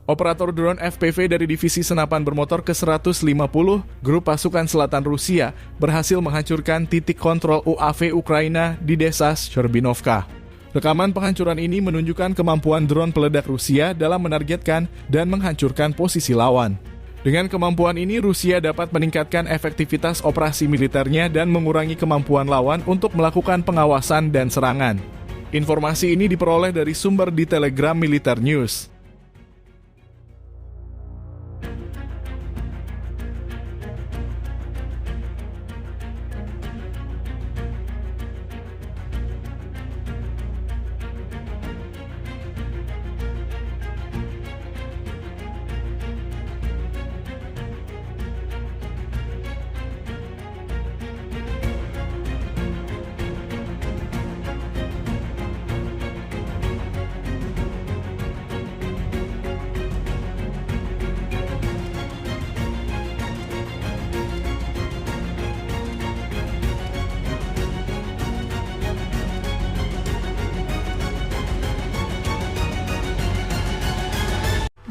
Operator drone FPV dari Divisi Senapan Bermotor ke-150, Grup Pasukan Selatan Rusia, berhasil menghancurkan titik kontrol UAV Ukraina di desa Sherbinovka. Rekaman penghancuran ini menunjukkan kemampuan drone peledak Rusia dalam menargetkan dan menghancurkan posisi lawan. Dengan kemampuan ini, Rusia dapat meningkatkan efektivitas operasi militernya dan mengurangi kemampuan lawan untuk melakukan pengawasan dan serangan. Informasi ini diperoleh dari sumber di Telegram Militer News.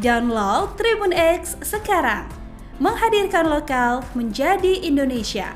Download Tribun X sekarang, menghadirkan lokal menjadi Indonesia.